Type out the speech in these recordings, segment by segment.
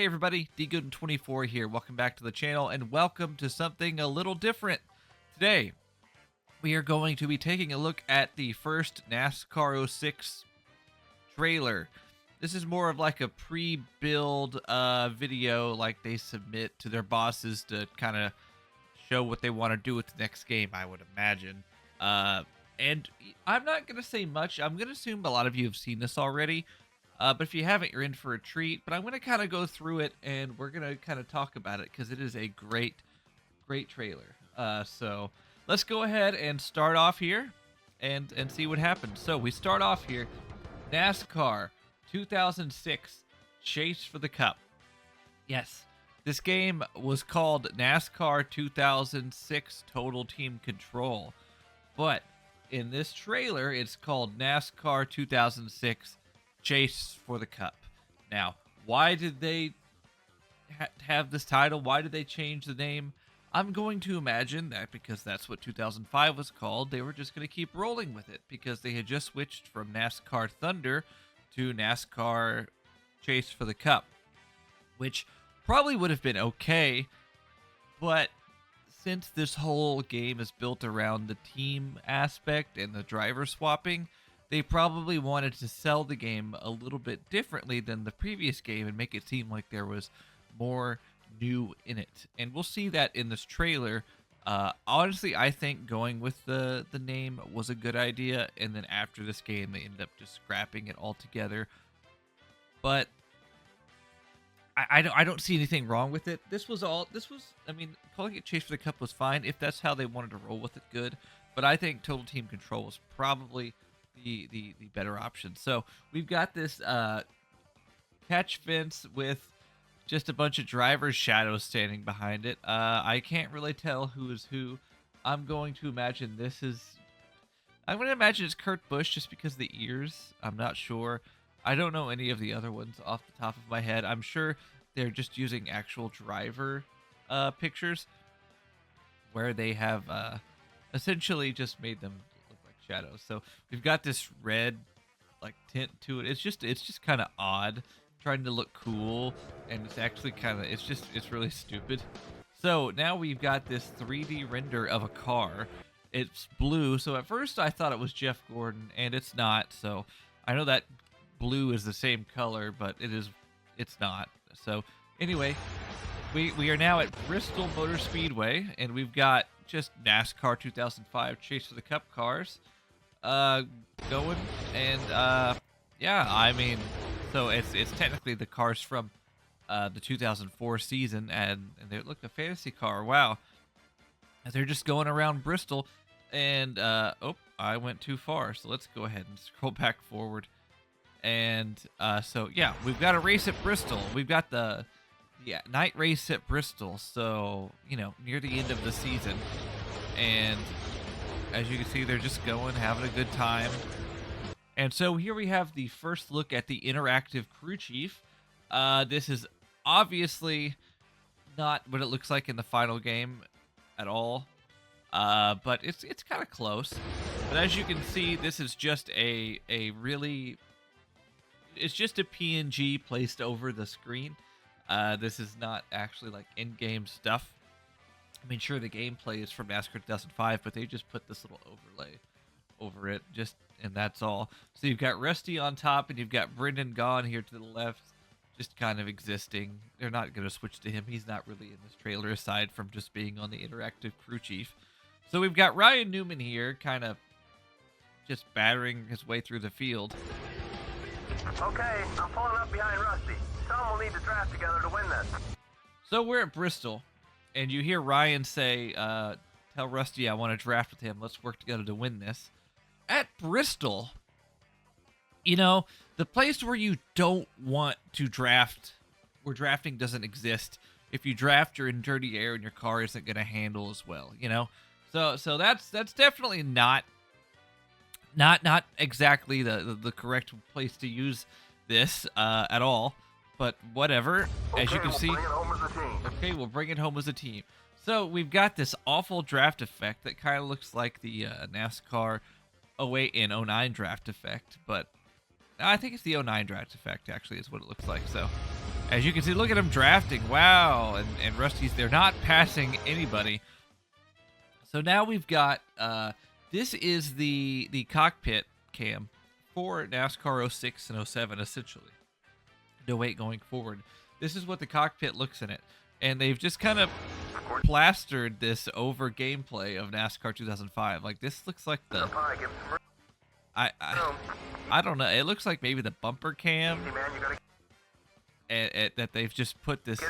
Hey everybody, DGooden24 here. Welcome back to the channel and welcome to something a little different. Today, we are going to be taking a look at the first NASCAR '06 trailer. This is more of like a pre-build video like they submit to their bosses to kind of show what they want to do with the next game, I would imagine. And I'm not going to say much. I'm going to assume a lot of you have seen this already. But if you haven't, you're in for a treat. But I'm going to kind of go through it, and we're going to kind of talk about it because it is a great trailer. So let's go ahead and start off here and see what happens. So we start off here. NASCAR 2006 Chase for the Cup. Yes, this game was called NASCAR 2006 Total Team Control. But in this trailer, it's called NASCAR 2006 Chase for the Cup. Now, why did they have this title? Why did they change the name? I'm going to imagine that because that's what 2005 was called, they were just going to keep rolling with it because they had just switched from NASCAR Thunder to NASCAR Chase for the Cup, which probably would have been okay, but since this whole game is built around the team aspect and the driver swapping, they probably wanted to sell the game a little bit differently than the previous game and make it seem like there was more new in it. And we'll see that in this trailer. Honestly, I think going with the name was a good idea, and then after this game, they ended up just scrapping it altogether. But I don't see anything wrong with it. I mean, calling it Chase for the Cup was fine. If that's how they wanted to roll with it, good. But I think Total Team Control was probably the better option. So we've got this catch fence with just a bunch of drivers' shadows standing behind it. I can't really tell who is who. I'm going to imagine it's Kurt Busch just because of the ears. I'm not sure. I don't know any of the other ones off the top of my head. I'm sure they're just using actual driver pictures where they have essentially just made them look like shadows. So we've got this red like tint to it. It's just kind of odd, trying to look cool, and it's actually it's really stupid. So now we've got this 3D render of a car. It's blue, so at first I thought it was Jeff Gordon, and it's not. So I know that blue is the same color, but it's not. So anyway, we are now at Bristol Motor Speedway, and we've got just NASCAR 2005 Chase for the Cup cars going, and yeah, I mean, so it's technically the cars from the 2004 season, and they look a fantasy car. Wow, they're just going around Bristol, and oh, I went too far, so let's go ahead and scroll back forward. And so yeah, we've got a race at Bristol. We've got the night race at Bristol, so you know, near the end of the season. And as you can see, they're just going, having a good time. And so here we have the first look at the interactive crew chief. This is obviously not what it looks like in the final game at all, but it's kind of close. But as you can see, this is just it's just a PNG placed over the screen. This is not actually like in-game stuff. I mean, sure, the gameplay is from NASCAR 2005, but they just put this little overlay over it, and that's all. So you've got Rusty on top, and you've got Brendan Gaughan here to the left, just kind of existing. They're not going to switch to him. He's not really in this trailer, aside from just being on the interactive crew chief. So we've got Ryan Newman here, kind of just battering his way through the field. Okay, I'm pulling up behind Rusty. Tell him we'll need to draft together to win this. So we're at Bristol, and you hear Ryan say, tell Rusty I want to draft with him. Let's work together to win this. At Bristol, you know, the place where you don't want to draft, where drafting doesn't exist. If you draft, you're in dirty air and your car isn't going to handle as well, you know? So that's definitely not exactly the correct place to use this at all, but whatever. Okay, as you can see, okay, we'll bring it home as a team. So we've got this awful draft effect that kind of looks like the NASCAR 08 and 09 draft effect, but I think it's the 09 draft effect actually is what it looks like. So As you can see, look at him drafting. Wow. And Rusty's, they're not passing anybody. So now we've got, this is the cockpit cam for NASCAR 06 and 07, essentially. No wait, going forward. This is what the cockpit looks in it. And they've just kind of plastered this over gameplay of NASCAR 2005. Like, this looks like the... I don't know. It looks like maybe the bumper cam that they've just put this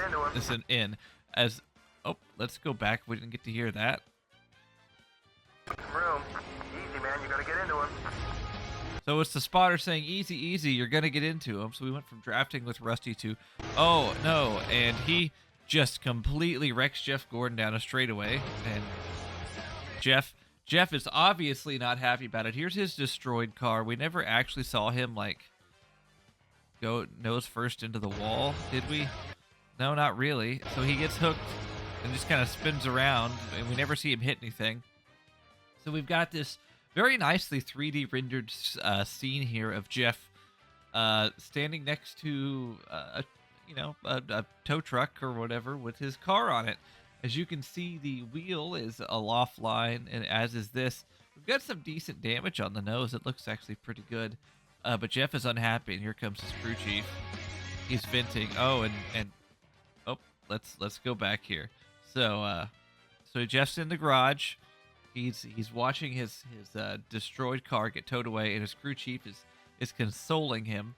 in as... Oh, let's go back. We didn't get to hear that. Room. Easy, man. You gotta get into him. So it's the spotter saying, easy, easy, you're going to get into him. So we went from drafting with Rusty to, oh, no. And he just completely wrecks Jeff Gordon down a straightaway. And Jeff is obviously not happy about it. Here's his destroyed car. We never actually saw him, like, go nose first into the wall, did we? No, not really. So he gets hooked and just kind of spins around, and we never see him hit anything. So we've got this very nicely 3D rendered scene here of Jeff standing next to a tow truck or whatever with his car on it. As you can see, the wheel is aloft line, and as is this. We've got some decent damage on the nose. It looks actually pretty good. But Jeff is unhappy, and here comes his crew chief. He's venting. Oh, and oh, let's go back here. So Jeff's in the garage. He's watching his destroyed car get towed away, and his crew chief is consoling him.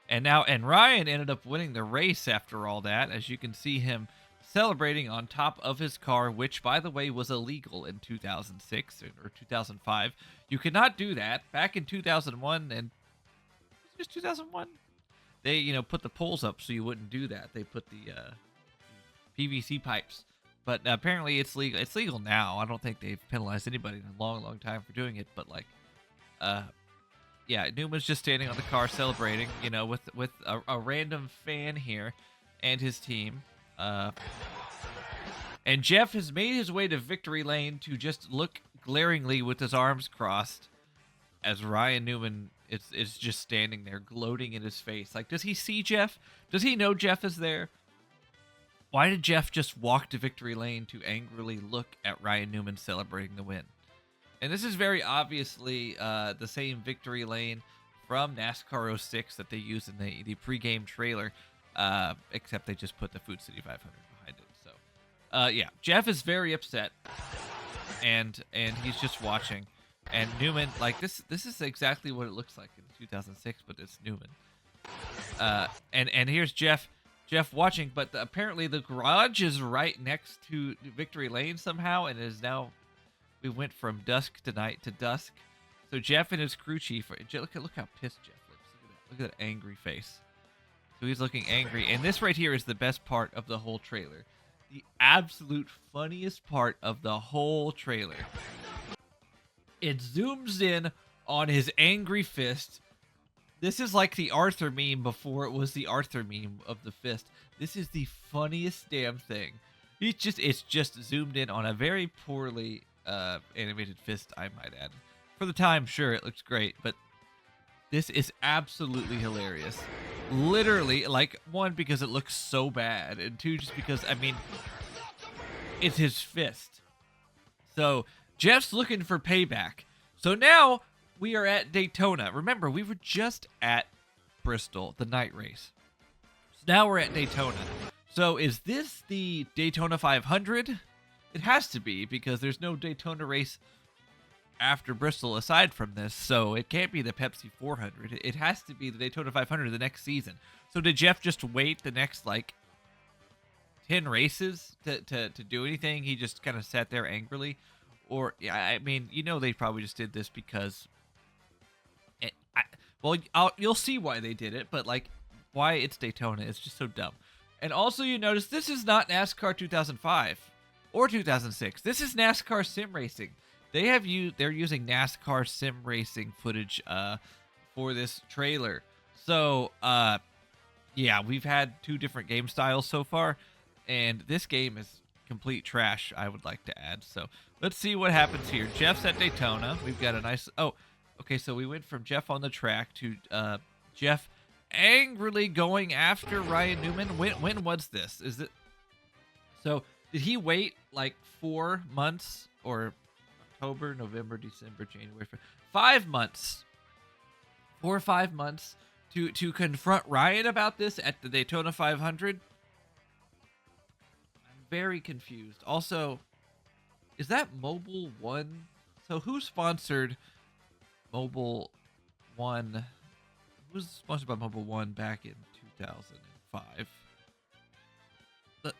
And Ryan ended up winning the race after all that, as you can see him celebrating on top of his car, which, by the way, was illegal in 2006 or 2005. You could not do that. Back in 2001, and just 2001, they put the poles up so you wouldn't do that. They put the PVC pipes. But apparently it's legal. It's legal now. I don't think they've penalized anybody in a long, long time for doing it. But yeah, Newman's just standing on the car celebrating, with a random fan here and his team. And Jeff has made his way to victory lane to just look glaringly with his arms crossed as Ryan Newman is just standing there gloating in his face. Like, does he see Jeff? Does he know Jeff is there? Why did Jeff just walk to victory lane to angrily look at Ryan Newman celebrating the win? And this is very obviously the same victory lane from NASCAR 06 that they use in the pregame trailer, except they just put the Food City 500 behind it. So, yeah, Jeff is very upset, and he's just watching. And Newman, like, this is exactly what it looks like in 2006, but it's Newman. And here's Jeff watching, but apparently the garage is right next to victory lane somehow, and is now, we went from dusk to night to dusk. So Jeff and his crew chief, look how pissed Jeff looks. Look at that angry face. So he's looking angry, and this right here is the best part of the whole trailer. The absolute funniest part of the whole trailer. It zooms in on his angry fist. This is like the Arthur meme before it was the Arthur meme of the fist. This is the funniest damn thing. It's just zoomed in on a very poorly animated fist, I might add. For the time, sure, it looks great, but this is absolutely hilarious. Literally, like, one, because it looks so bad, and two, just because, I mean, it's his fist. So Jeff's looking for payback. So now we are at Daytona. Remember, we were just at Bristol, the night race. So now we're at Daytona. So is this the Daytona 500? It has to be, because there's no Daytona race after Bristol aside from this. So it can't be the Pepsi 400. It has to be the Daytona 500 the next season. So did Jeff just wait the next, 10 races to do anything? He just kind of sat there angrily? Or, yeah, I mean, they probably just did this because... you'll see why they did it, but why it's Daytona is just so dumb. And also, you notice this is not NASCAR 2005 or 2006. This is NASCAR sim racing. They're using NASCAR sim racing footage for this trailer. So, yeah, we've had two different game styles so far, and this game is complete trash, I would like to add. So let's see what happens here. Jeff's at Daytona. We've got a nice... Oh, okay, so we went from Jeff on the track to Jeff angrily going after Ryan Newman. When was this? Is it so? Did he wait like 4 months or October, November, December, January, 5 months, 4 or 5 months to confront Ryan about this at the Daytona 500? I'm very confused. Also, is that Mobile One? So who sponsored Mobile One? Who was sponsored by Mobile One back in 2005?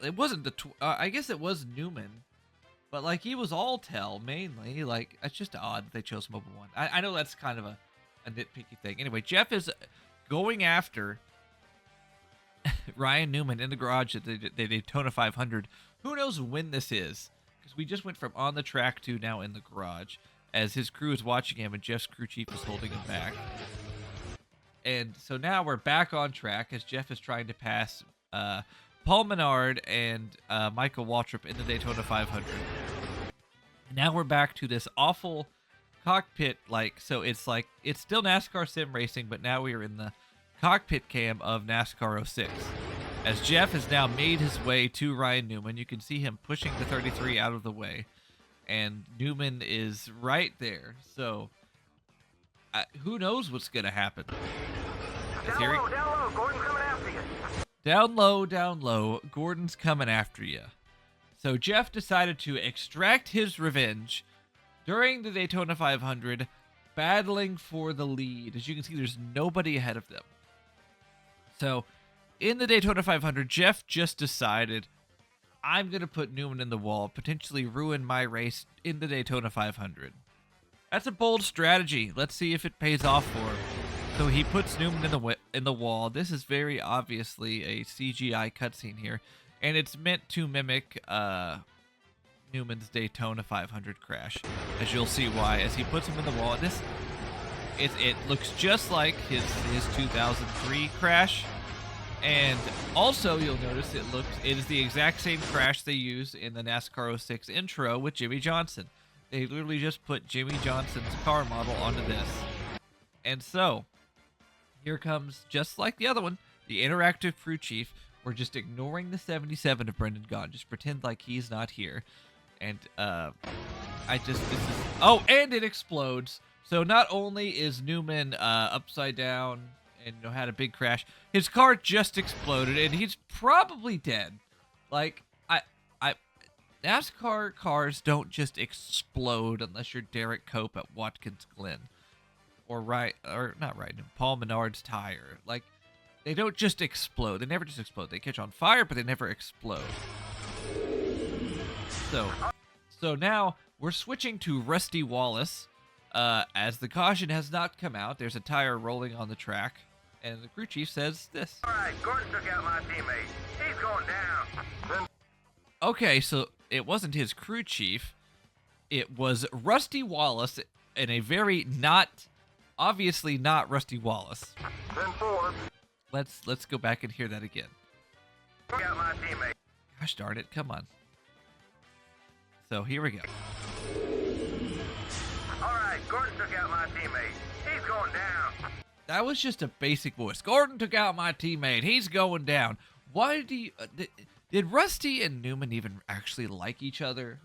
It wasn't I guess it was Newman, but like he was all tell mainly. Like it's just odd that they chose Mobile One. I know that's kind of a nitpicky thing. Anyway, Jeff is going after Ryan Newman in the garage at the Daytona 500. Who knows when this is? Because we just went from on the track to now in the garage, as his crew is watching him and Jeff's crew chief is holding him back. And so now we're back on track as Jeff is trying to pass Paul Menard and Michael Waltrip in the Daytona 500. And now we're back to this awful cockpit, so it's still NASCAR sim racing, but now we are in the cockpit cam of NASCAR 06. As Jeff has now made his way to Ryan Newman, you can see him pushing the 33 out of the way, and Newman is right there. So who knows what's going to happen? Down low, Gordon's coming after you. Down low, Gordon's coming after you. So Jeff decided to extract his revenge during the Daytona 500, battling for the lead. As you can see, there's nobody ahead of them. So in the Daytona 500, Jeff just decided, I'm going to put Newman in the wall, potentially ruin my race in the Daytona 500. That's a bold strategy. Let's see if it pays off for him. So he puts Newman in the wall. This is very obviously a CGI cutscene here, and it's meant to mimic Newman's Daytona 500 crash, as you'll see why. As he puts him in the wall, it looks just like his 2003 crash, and also you'll notice it is the exact same crash they use in the NASCAR 06 intro with Jimmy Johnson. They literally just put Jimmy Johnson's car model onto this, and so here comes, just like the other one, the interactive crew chief. We're just ignoring the 77 of Brendan Gaughan. Just pretend like he's not here. And and it explodes. So not only is Newman upside down and had a big crash, his car just exploded and he's probably dead. Like NASCAR cars don't just explode unless you're Derek Cope at Watkins Glen. Or Paul Menard's tire. Like, they don't just explode. They never just explode. They catch on fire, but they never explode. So now we're switching to Rusty Wallace. As the caution has not come out, there's a tire rolling on the track, and the crew chief says this. All right, Gordon took out my teammate. He's going down. Okay, so it wasn't his crew chief. It was Rusty Wallace, and a very obviously not Rusty Wallace. 10-4. Let's go back and hear that again. Took out my teammate. Gosh darn it, come on. So here we go. All right, Gordon took out my teammate. He's going down. That was just a basic voice. Gordon took out my teammate. He's going down. Why do you... did Rusty and Newman even actually like each other?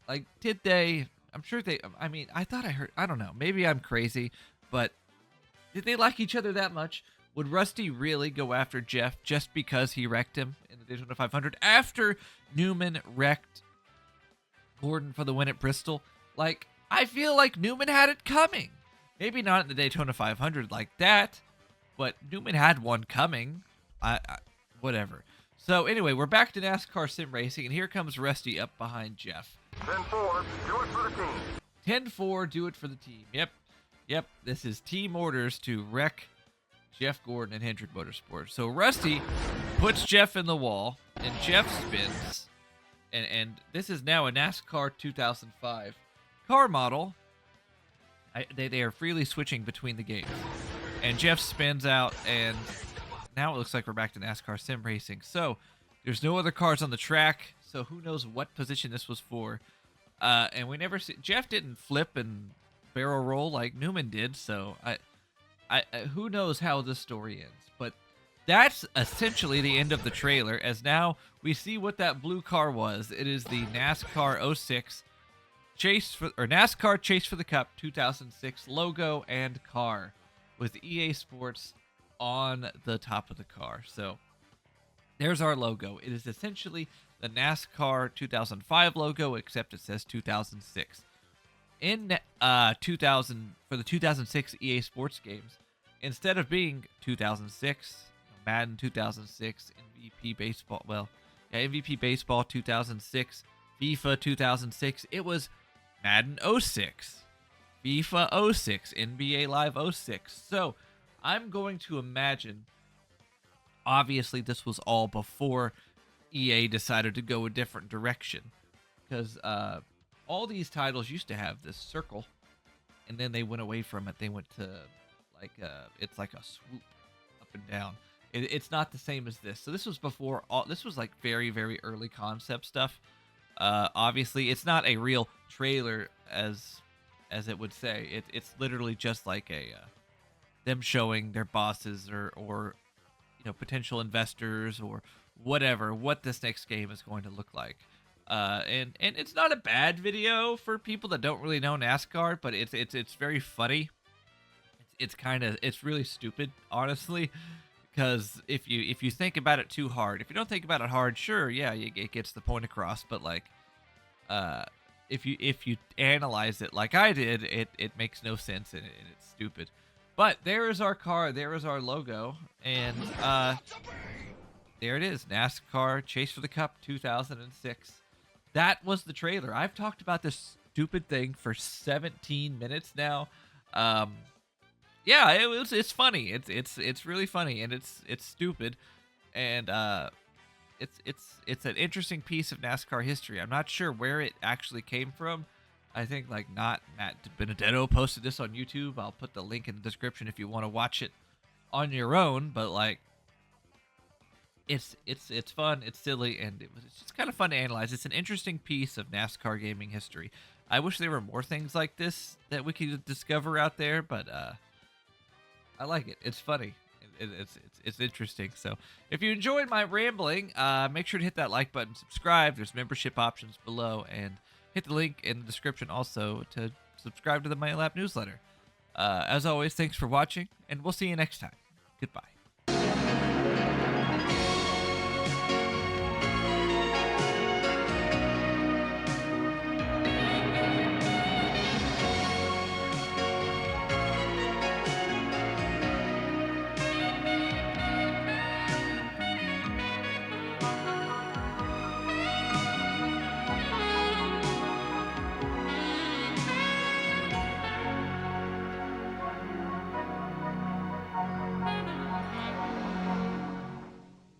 Like, did they... I'm sure they... I mean, I thought I heard... I don't know. Maybe I'm crazy, but did they like each other that much? Would Rusty really go after Jeff just because he wrecked him in the Daytona 500 after Newman wrecked Gordon for the win at Bristol? Like, I feel like Newman had it coming. Maybe not in the Daytona 500 like that, but Newman had one coming. Whatever. So anyway, we're back to NASCAR sim racing, and here comes Rusty up behind Jeff. 10-4, do it for the team. 10-4, do it for the team. Yep. This is team orders to wreck Jeff Gordon and Hendrick Motorsports. So Rusty puts Jeff in the wall, and Jeff spins. And this is now a NASCAR 2005 car model. They are freely switching between the games. And Jeff spins out, and now it looks like we're back to NASCAR sim racing. So there's no other cars on the track, so who knows what position this was for. And we never see... Jeff didn't flip and barrel roll like Newman did, so who knows how this story ends, but that's essentially the end of the trailer, as now we see what that blue car was. It is the NASCAR '06 NASCAR Chase for the Cup 2006 logo and car with EA Sports on the top of the car. So there's our logo. It is essentially the NASCAR 2005 logo, except it says 2006. In 2000 for the 2006 EA Sports games, instead of being 2006, Madden 2006, MVP baseball, MVP baseball 2006, FIFA 2006, it was Madden '06, FIFA '06, NBA Live '06. So I'm going to imagine, obviously this was all before EA decided to go a different direction, because all these titles used to have this circle, and then they went away from it. They went to it's like a swoop up and down. It's not the same as this. So this was before all. This was like very, very early concept stuff. Obviously, it's not a real trailer as it would say. It's literally just like them showing their bosses or potential investors or whatever what this next game is going to look like. And it's not a bad video for people that don't really know NASCAR, but it's very funny. It's really stupid, honestly, because if you think about it too hard, if you don't think about it hard, sure, yeah, it gets the point across, but like if you analyze it like I did, it makes no sense, and it's stupid. But there is our car, there is our logo, and there it is, NASCAR Chase for the Cup 2006. That was the trailer. I've talked about this stupid thing for 17 minutes now. Yeah, it's funny. It's really funny, and it's stupid, and it's an interesting piece of NASCAR history. I'm not sure where it actually came from. I think not Matt Benedetto posted this on YouTube. I'll put the link in the description if you want to watch it on your own. But like, it's fun, it's silly, and it's just kind of fun to analyze. It's an interesting piece of NASCAR gaming history. I wish there were more things like this that we could discover out there, but I like it. It's funny. It's interesting. So if you enjoyed my rambling, make sure to hit that like button, subscribe. There's membership options below, and hit the link in the description also to subscribe to the My Lap newsletter. As always, thanks for watching, and we'll see you next time. Goodbye.